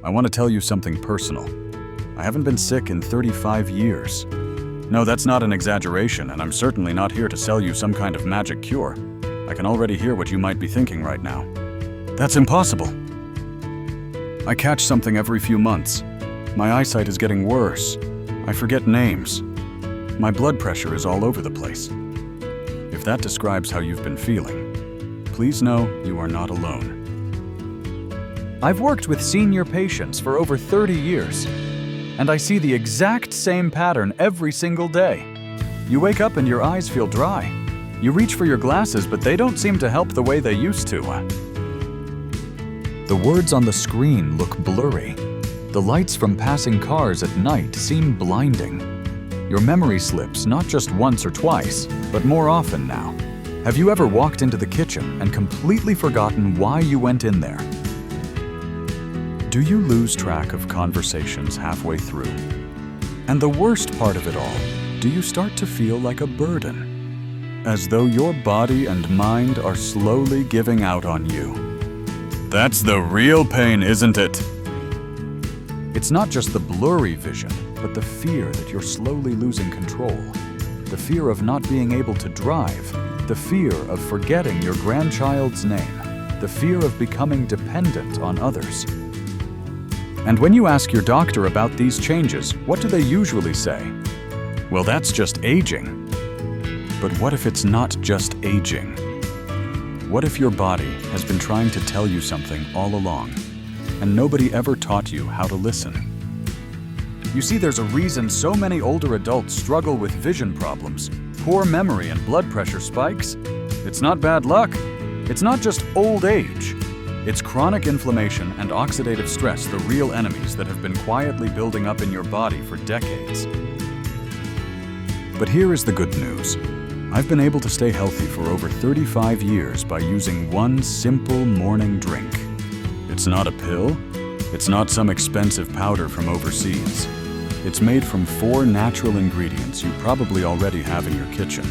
I want to tell you something personal. I haven't been sick in 35 years. No, that's not an exaggeration, and I'm certainly not here to sell you some kind of magic cure. I can already hear what you might be thinking right now. That's impossible. I catch something every few months. My eyesight is getting worse. I forget names. My blood pressure is all over the place. If that describes how you've been feeling, please know you are not alone. I've worked with senior patients for over 30 years, and I see the exact same pattern every single day. You wake up and your eyes feel dry. You reach for your glasses, but they don't seem to help the way they used to. The words on the screen look blurry. The lights from passing cars at night seem blinding. Your memory slips not just once or twice, but more often now. Have you ever walked into the kitchen and completely forgotten why you went in there? Do you lose track of conversations halfway through? And the worst part of it all, do you start to feel like a burden? As though your body and mind are slowly giving out on you. That's the real pain, isn't it? It's not just the blurry vision, but the fear that you're slowly losing control. The fear of not being able to drive. The fear of forgetting your grandchild's name. The fear of becoming dependent on others. And when you ask your doctor about these changes, what do they usually say? Well, that's just aging. But what if it's not just aging? What if your body has been trying to tell you something all along, and nobody ever taught you how to listen? You see, there's a reason so many older adults struggle with vision problems, poor memory, and blood pressure spikes. It's not bad luck. It's not just old age. It's chronic inflammation and oxidative stress, the real enemies that have been quietly building up in your body for decades. But here is the good news. I've been able to stay healthy for over 35 years by using one simple morning drink. It's not a pill. It's not some expensive powder from overseas. It's made from 4 natural ingredients you probably already have in your kitchen.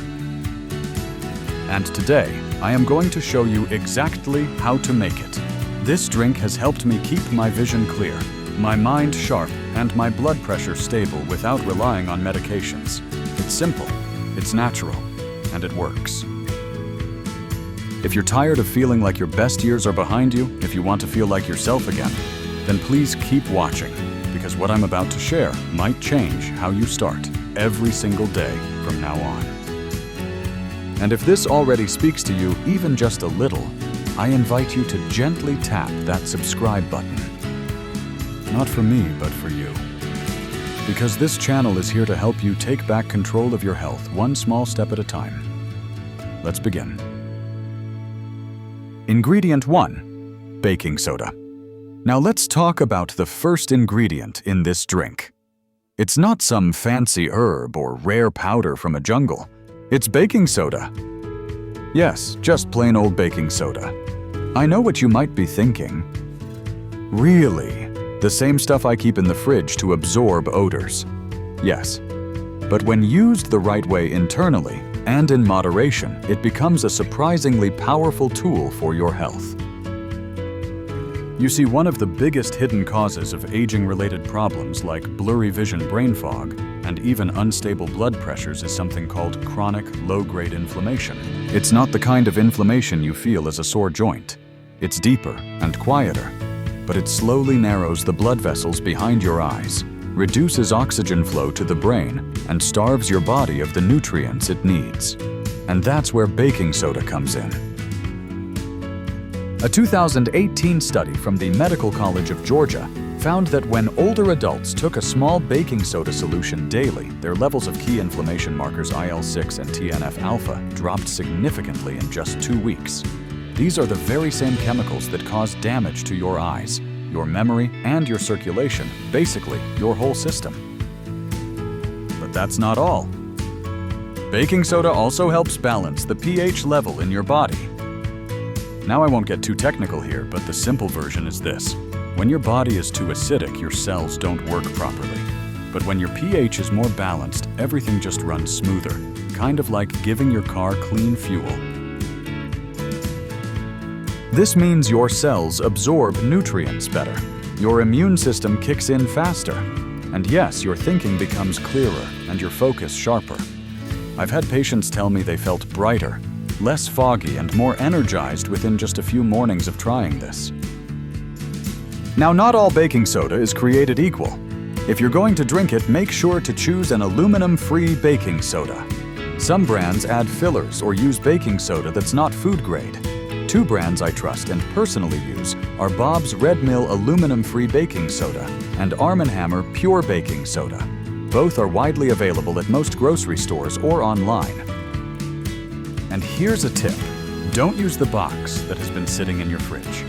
And today, I am going to show you exactly how to make it. This drink has helped me keep my vision clear, my mind sharp, and my blood pressure stable without relying on medications. It's simple, it's natural, and it works. If you're tired of feeling like your best years are behind you, if you want to feel like yourself again, then please keep watching, because what I'm about to share might change how you start every single day from now on. And if this already speaks to you even just a little, I invite you to gently tap that subscribe button. Not for me, but for you. Because this channel is here to help you take back control of your health one small step at a time. Let's begin. Ingredient 1, baking soda. Now let's talk about the first ingredient in this drink. It's not some fancy herb or rare powder from a jungle. It's baking soda. Yes, just plain old baking soda. I know what you might be thinking. Really? The same stuff I keep in the fridge to absorb odors? Yes. But when used the right way internally and in moderation, it becomes a surprisingly powerful tool for your health. You see, one of the biggest hidden causes of aging-related problems like blurry vision, brain fog, and even unstable blood pressures is something called chronic low-grade inflammation. It's not the kind of inflammation you feel as a sore joint. It's deeper and quieter, but it slowly narrows the blood vessels behind your eyes, reduces oxygen flow to the brain, and starves your body of the nutrients it needs. And that's where baking soda comes in. A 2018 study from the Medical College of Georgia found that when older adults took a small baking soda solution daily, their levels of key inflammation markers IL-6 and TNF-alpha dropped significantly in just 2 weeks. These are the very same chemicals that cause damage to your eyes, your memory, and your circulation, basically your whole system. But that's not all. Baking soda also helps balance the pH level in your body. Now I won't get too technical here, but the simple version is this. When your body is too acidic, your cells don't work properly. But when your pH is more balanced, everything just runs smoother, kind of like giving your car clean fuel. This means your cells absorb nutrients better, your immune system kicks in faster, and yes, your thinking becomes clearer and your focus sharper. I've had patients tell me they felt brighter, less foggy, and more energized within just a few mornings of trying this. Now, not all baking soda is created equal. If you're going to drink it, make sure to choose an aluminum-free baking soda. Some brands add fillers or use baking soda that's not food grade. Two brands I trust and personally use are Bob's Red Mill aluminum-free baking soda and Arm & Hammer pure baking soda. Both are widely available at most grocery stores or online. And here's a tip. Don't use the box that has been sitting in your fridge.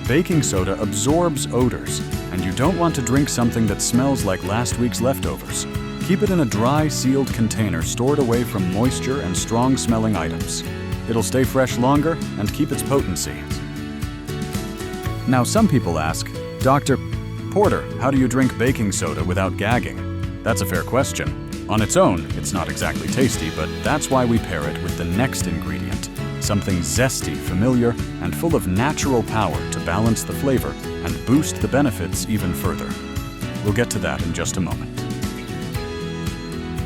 Baking soda absorbs odors, and you don't want to drink something that smells like last week's leftovers. Keep it in a dry, sealed container stored away from moisture and strong-smelling items. It'll stay fresh longer and keep its potency. Now, some people ask, Dr. Porter, how do you drink baking soda without gagging? That's a fair question. On its own, it's not exactly tasty, but that's why we pair it with the next ingredient, something zesty, familiar, and full of natural power to balance the flavor and boost the benefits even further. We'll get to that in just a moment.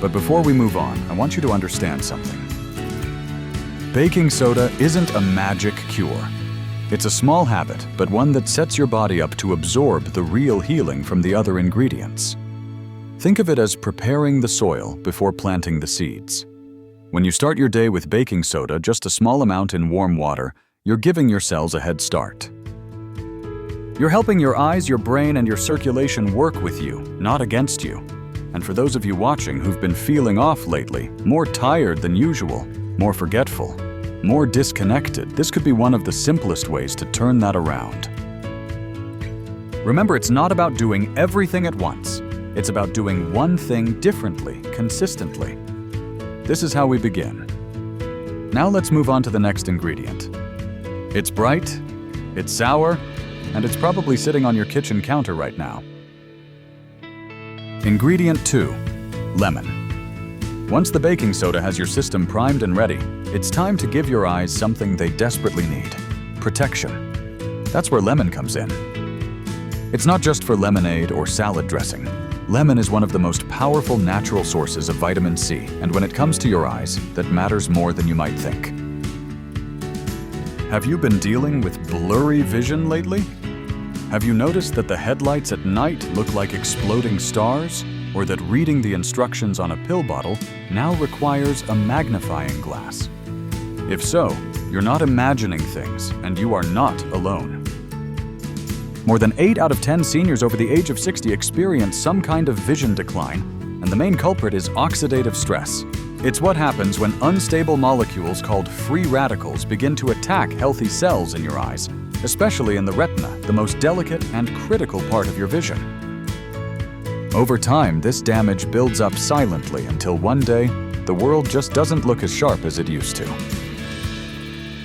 But before we move on, I want you to understand something. Baking soda isn't a magic cure. It's a small habit, but one that sets your body up to absorb the real healing from the other ingredients. Think of it as preparing the soil before planting the seeds. When you start your day with baking soda, just a small amount in warm water, you're giving your cells a head start. You're helping your eyes, your brain, and your circulation work with you, not against you. And for those of you watching who've been feeling off lately, more tired than usual, more forgetful, more disconnected, this could be one of the simplest ways to turn that around. Remember, it's not about doing everything at once. It's about doing one thing differently, consistently. This is how we begin. Now let's move on to the next ingredient. It's bright, it's sour, and it's probably sitting on your kitchen counter right now. Ingredient 2, lemon. Once the baking soda has your system primed and ready, it's time to give your eyes something they desperately need: protection. That's where lemon comes in. It's not just for lemonade or salad dressing. Lemon is one of the most powerful natural sources of vitamin C, and when it comes to your eyes, that matters more than you might think. Have you been dealing with blurry vision lately? Have you noticed that the headlights at night look like exploding stars? Or that reading the instructions on a pill bottle now requires a magnifying glass? If so, you're not imagining things, and you are not alone. More than 8 out of 10 seniors over the age of 60 experience some kind of vision decline, and the main culprit is oxidative stress. It's what happens when unstable molecules called free radicals begin to attack healthy cells in your eyes, especially in the retina, the most delicate and critical part of your vision. Over time, this damage builds up silently until one day, the world just doesn't look as sharp as it used to.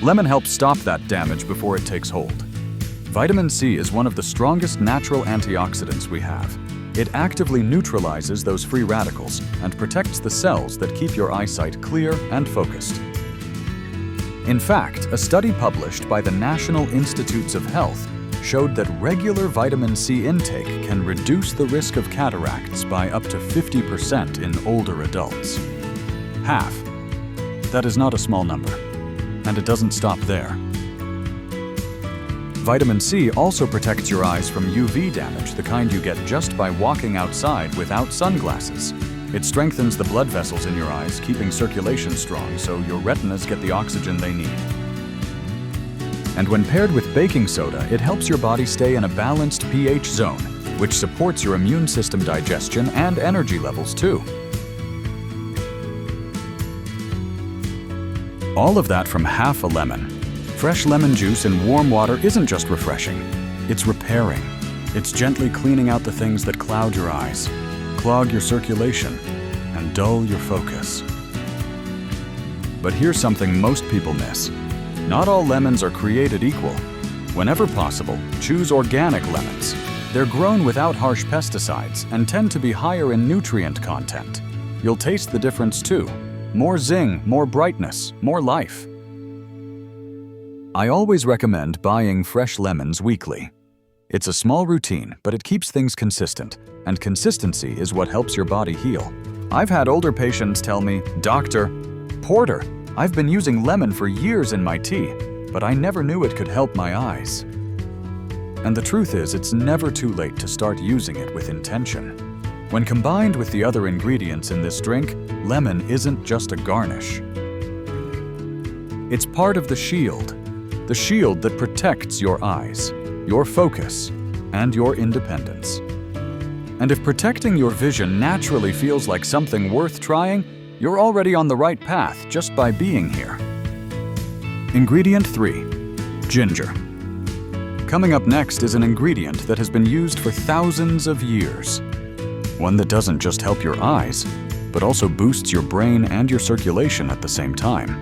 Lemon helps stop that damage before it takes hold. Vitamin C is one of the strongest natural antioxidants we have. It actively neutralizes those free radicals and protects the cells that keep your eyesight clear and focused. In fact, a study published by the National Institutes of Health showed that regular vitamin C intake can reduce the risk of cataracts by up to 50% in older adults. Half. That is not a small number. And it doesn't stop there. Vitamin C also protects your eyes from UV damage, the kind you get just by walking outside without sunglasses. It strengthens the blood vessels in your eyes, keeping circulation strong so your retinas get the oxygen they need. And when paired with baking soda, it helps your body stay in a balanced pH zone, which supports your immune system digestion and energy levels too. All of that from half a lemon. Fresh lemon juice in warm water isn't just refreshing, it's repairing. It's gently cleaning out the things that cloud your eyes, clog your circulation, and dull your focus. But here's something most people miss. Not all lemons are created equal. Whenever possible, choose organic lemons. They're grown without harsh pesticides and tend to be higher in nutrient content. You'll taste the difference too. More zing, more brightness, more life. I always recommend buying fresh lemons weekly. It's a small routine, but it keeps things consistent, and consistency is what helps your body heal. I've had older patients tell me, "Doctor, Porter, I've been using lemon for years in my tea, but I never knew it could help my eyes." And the truth is, it's never too late to start using it with intention. When combined with the other ingredients in this drink, lemon isn't just a garnish. It's part of the shield that protects your eyes, your focus, and your independence. And if protecting your vision naturally feels like something worth trying, you're already on the right path just by being here. Ingredient 3. Ginger. Coming up next is an ingredient that has been used for thousands of years. One that doesn't just help your eyes, but also boosts your brain and your circulation at the same time.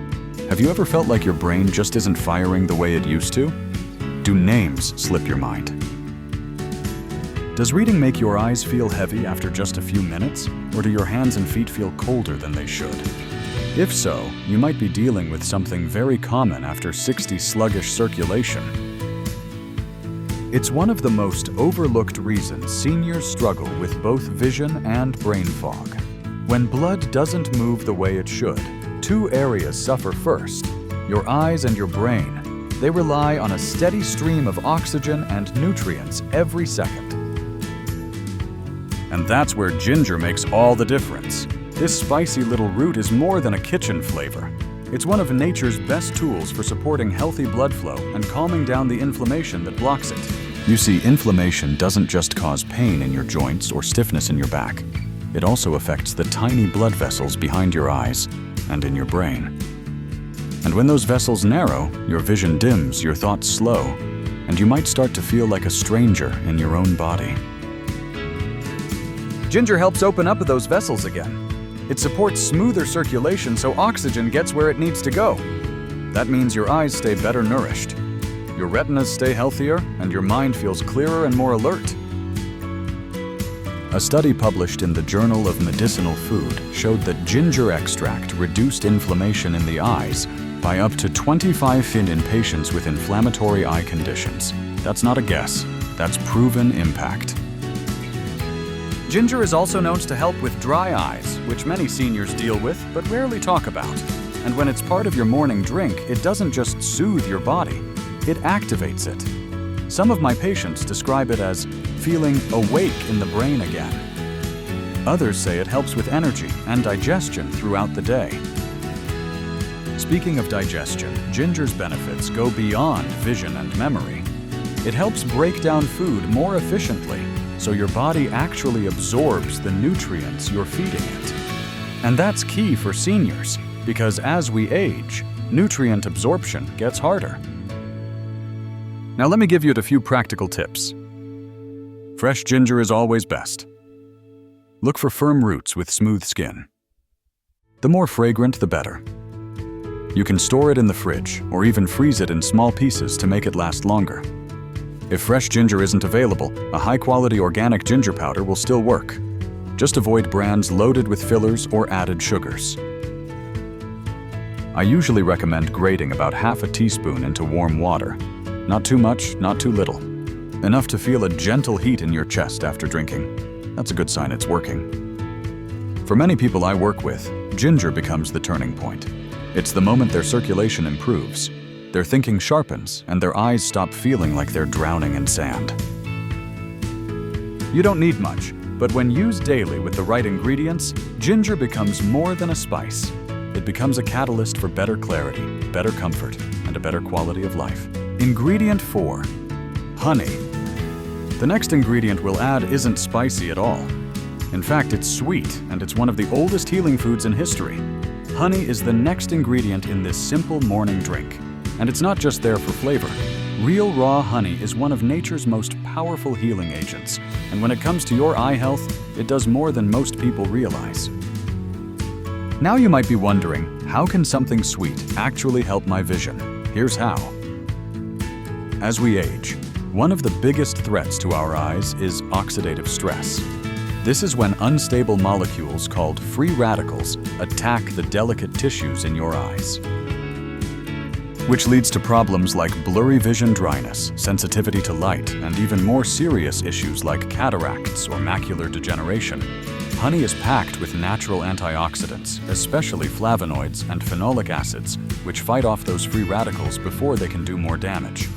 Have you ever felt like your brain just isn't firing the way it used to? Do names slip your mind? Does reading make your eyes feel heavy after just a few minutes, or do your hands and feet feel colder than they should? If so, you might be dealing with something very common after 60 sluggish circulation. It's one of the most overlooked reasons seniors struggle with both vision and brain fog. When blood doesn't move the way it should, two areas suffer first: your eyes and your brain. They rely on a steady stream of oxygen and nutrients every second. And that's where ginger makes all the difference. This spicy little root is more than a kitchen flavor. It's one of nature's best tools for supporting healthy blood flow and calming down the inflammation that blocks it. You see, inflammation doesn't just cause pain in your joints or stiffness in your back. It also affects the tiny blood vessels behind your eyes and in your brain. And when those vessels narrow, your vision dims, your thoughts slow, and you might start to feel like a stranger in your own body. Ginger helps open up those vessels again. It supports smoother circulation so oxygen gets where it needs to go. That means your eyes stay better nourished, your retinas stay healthier, and your mind feels clearer and more alert. A study published in the Journal of Medicinal Food showed that ginger extract reduced inflammation in the eyes by up to 25% in patients with inflammatory eye conditions. That's not a guess, that's proven impact. Ginger is also known to help with dry eyes, which many seniors deal with but rarely talk about. And when it's part of your morning drink, it doesn't just soothe your body, it activates it. Some of my patients describe it as feeling awake in the brain again. Others say it helps with energy and digestion throughout the day. Speaking of digestion, ginger's benefits go beyond vision and memory. It helps break down food more efficiently, so your body actually absorbs the nutrients you're feeding it. And that's key for seniors, because as we age, nutrient absorption gets harder. Now let me give you a few practical tips. Fresh ginger is always best. Look for firm roots with smooth skin. The more fragrant, the better. You can store it in the fridge or even freeze it in small pieces to make it last longer. If fresh ginger isn't available, a high-quality organic ginger powder will still work. Just avoid brands loaded with fillers or added sugars. I usually recommend grating about half a teaspoon into warm water. Not too much, not too little. Enough to feel a gentle heat in your chest after drinking. That's a good sign it's working. For many people I work with, ginger becomes the turning point. It's the moment their circulation improves, their thinking sharpens, and their eyes stop feeling like they're drowning in sand. You don't need much, but when used daily with the right ingredients, ginger becomes more than a spice. It becomes a catalyst for better clarity, better comfort, and a better quality of life. Ingredient 4. Honey. The next ingredient we'll add isn't spicy at all. In fact, it's sweet, and it's one of the oldest healing foods in history. Honey is the next ingredient in this simple morning drink. And it's not just there for flavor. Real raw honey is one of nature's most powerful healing agents, and when it comes to your eye health, it does more than most people realize. Now you might be wondering, how can something sweet actually help my vision? Here's how. As we age, one of the biggest threats to our eyes is oxidative stress. This is when unstable molecules called free radicals attack the delicate tissues in your eyes. which leads to problems like blurry vision dryness, sensitivity to light, and even more serious issues like cataracts or macular degeneration. Honey is packed with natural antioxidants, especially flavonoids and phenolic acids, which fight off those free radicals before they can do more damage.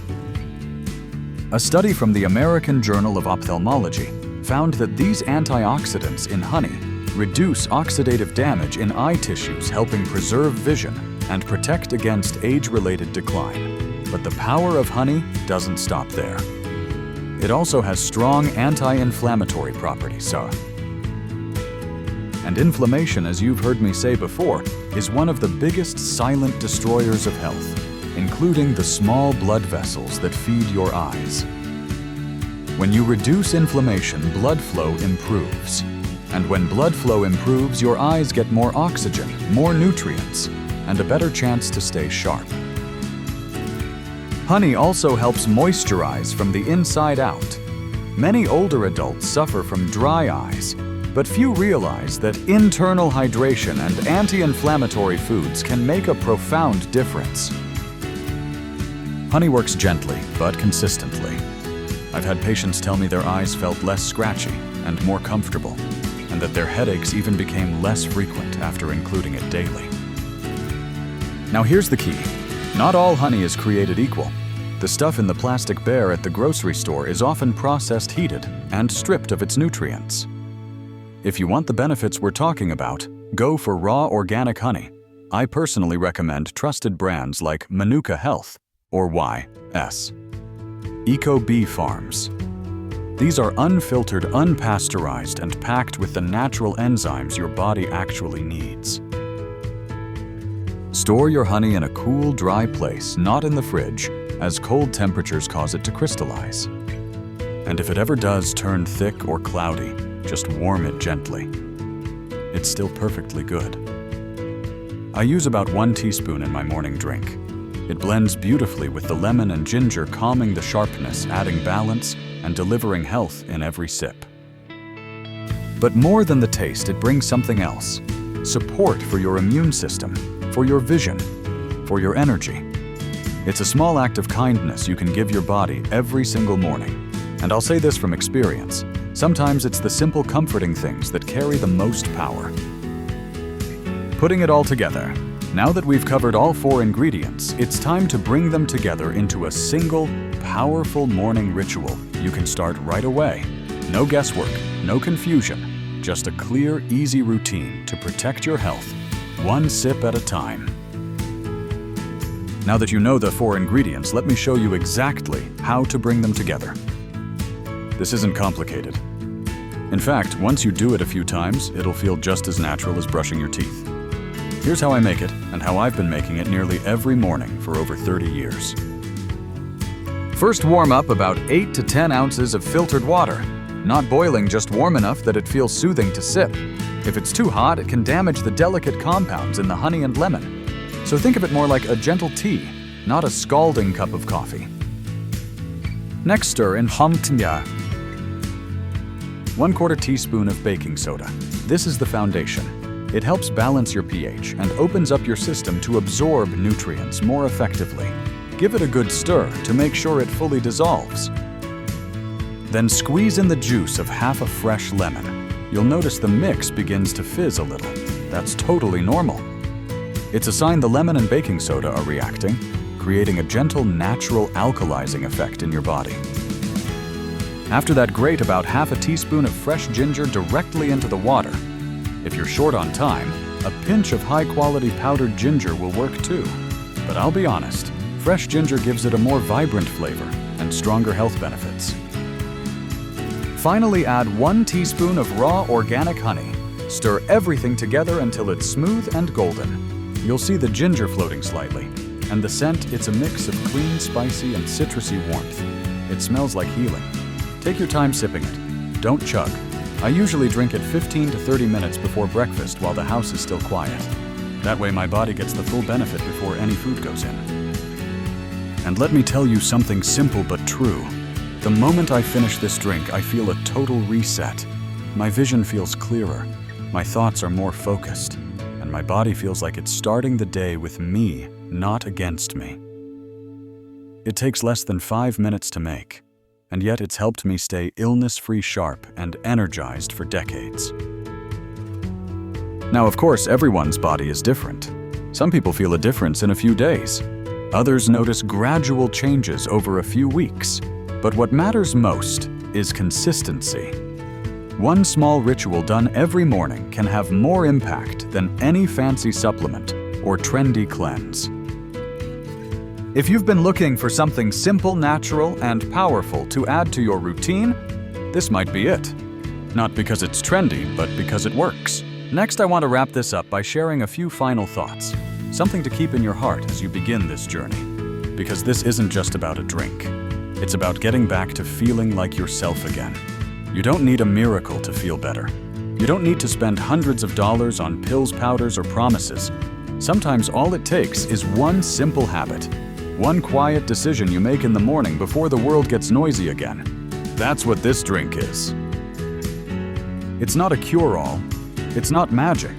A study from the American Journal of Ophthalmology found that these antioxidants in honey reduce oxidative damage in eye tissues, helping preserve vision and protect against age-related decline. But the power of honey doesn't stop there. It also has strong anti-inflammatory properties. And inflammation, as you've heard me say before, is one of the biggest silent destroyers of health, including the small blood vessels that feed your eyes. When you reduce inflammation, blood flow improves. And when blood flow improves, your eyes get more oxygen, more nutrients, and a better chance to stay sharp. Honey also helps moisturize from the inside out. Many older adults suffer from dry eyes, but few realize that internal hydration and anti-inflammatory foods can make a profound difference. Honey works gently, but consistently. I've had patients tell me their eyes felt less scratchy and more comfortable, and that their headaches even became less frequent after including it daily. Now here's the key. Not all honey is created equal. The stuff in the plastic bear at the grocery store is often processed heated and stripped of its nutrients. If you want the benefits we're talking about, go for raw organic honey. I personally recommend trusted brands like Manuka Health or YS. Eco Bee Farms. These are unfiltered, unpasteurized, and packed with the natural enzymes your body actually needs. Store your honey in a cool, dry place, not in the fridge, as cold temperatures cause it to crystallize. And if it ever does turn thick or cloudy, just warm it gently. It's still perfectly good. I use about 1 teaspoon in my morning drink. It blends beautifully with the lemon and ginger, calming the sharpness, adding balance, and delivering health in every sip. But more than the taste, it brings something else. Support for your immune system, for your vision, for your energy. It's a small act of kindness you can give your body every single morning. And I'll say this from experience. Sometimes it's the simple comforting things that carry the most power. Putting it all together, now that we've covered all 4 ingredients, it's time to bring them together into a single, powerful morning ritual you can start right away. No guesswork, no confusion, just a clear, easy routine to protect your health, one sip at a time. Now that you know the 4 ingredients, let me show you exactly how to bring them together. This isn't complicated. In fact, once you do it a few times, it'll feel just as natural as brushing your teeth. Here's how I make it, and how I've been making it nearly every morning for over 30 years. First, warm up about 8 to 10 ounces of filtered water. Not boiling, just warm enough that it feels soothing to sip. If it's too hot, it can damage the delicate compounds in the honey and lemon. So think of it more like a gentle tea, not a scalding cup of coffee. Next, stir in 1/4 teaspoon of baking soda. This is the foundation. It helps balance your pH and opens up your system to absorb nutrients more effectively. Give it a good stir to make sure it fully dissolves. Then squeeze in the juice of half a fresh lemon. You'll notice the mix begins to fizz a little. That's totally normal. It's a sign the lemon and baking soda are reacting, creating a gentle, natural alkalizing effect in your body. After that, grate about half a teaspoon of fresh ginger directly into the water. If you're short on time, a pinch of high-quality powdered ginger will work too. But I'll be honest, fresh ginger gives it a more vibrant flavor and stronger health benefits. Finally, add 1 teaspoon of raw organic honey. Stir everything together until it's smooth and golden. You'll see the ginger floating slightly, and the scent, it's a mix of clean, spicy, and citrusy warmth. It smells like healing. Take your time sipping it. Don't chug. I usually drink it 15 to 30 minutes before breakfast while the house is still quiet. That way my body gets the full benefit before any food goes in. And let me tell you something simple but true. The moment I finish this drink, I feel a total reset. My vision feels clearer, my thoughts are more focused, and my body feels like it's starting the day with me, not against me. It takes less than 5 minutes to make, and yet it's helped me stay illness-free, sharp, and energized for decades. Now, of course, everyone's body is different. Some people feel a difference in a few days. Others notice gradual changes over a few weeks. But what matters most is consistency. One small ritual done every morning can have more impact than any fancy supplement or trendy cleanse. If you've been looking for something simple, natural, and powerful to add to your routine, this might be it. Not because it's trendy, but because it works. Next, I want to wrap this up by sharing a few final thoughts, something to keep in your heart as you begin this journey. Because this isn't just about a drink. It's about getting back to feeling like yourself again. You don't need a miracle to feel better. You don't need to spend hundreds of dollars on pills, powders, or promises. Sometimes all it takes is one simple habit, one quiet decision you make in the morning before the world gets noisy again. That's what this drink is. It's not a cure-all. It's not magic,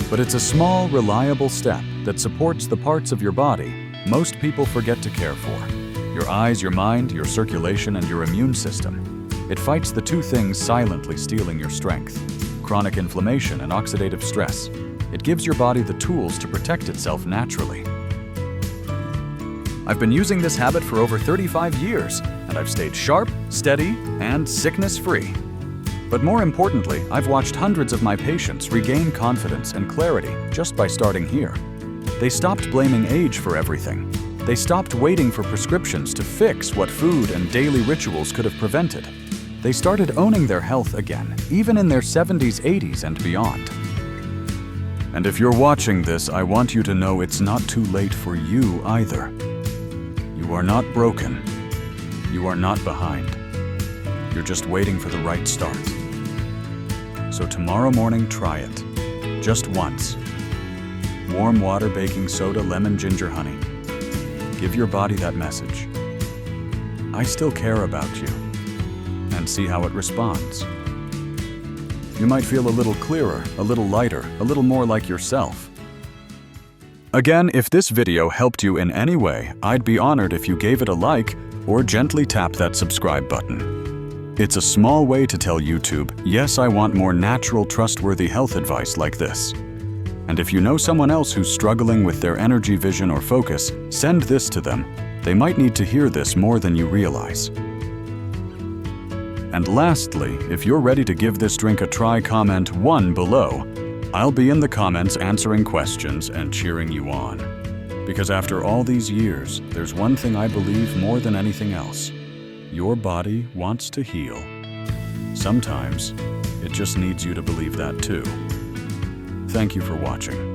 but it's a small, reliable step that supports the parts of your body most people forget to care for. Your eyes, your mind, your circulation, and your immune system. It fights the two things silently stealing your strength: chronic inflammation and oxidative stress. It gives your body the tools to protect itself naturally. I've been using this habit for over 35 years, and I've stayed sharp, steady, and sickness-free. But more importantly, I've watched hundreds of my patients regain confidence and clarity just by starting here. They stopped blaming age for everything. They stopped waiting for prescriptions to fix what food and daily rituals could have prevented. They started owning their health again, even in their 70s, 80s, and beyond. And if you're watching this, I want you to know it's not too late for you either. You are not broken. You are not behind. You're just waiting for the right start. So tomorrow morning, try it. Just once. Warm water, baking soda, lemon, ginger, honey. Give your body that message. I still care about you. And see how it responds. You might feel a little clearer, a little lighter, a little more like yourself. Again, if this video helped you in any way, I'd be honored if you gave it a like or gently tap that subscribe button. It's a small way to tell YouTube, yes, I want more natural, trustworthy health advice like this. And if you know someone else who's struggling with their energy, vision, or focus, send this to them. They might need to hear this more than you realize. And lastly, if you're ready to give this drink a try, comment 1 below. I'll be in the comments answering questions and cheering you on. Because after all these years, there's one thing I believe more than anything else. Your body wants to heal. Sometimes, it just needs you to believe that too. Thank you for watching.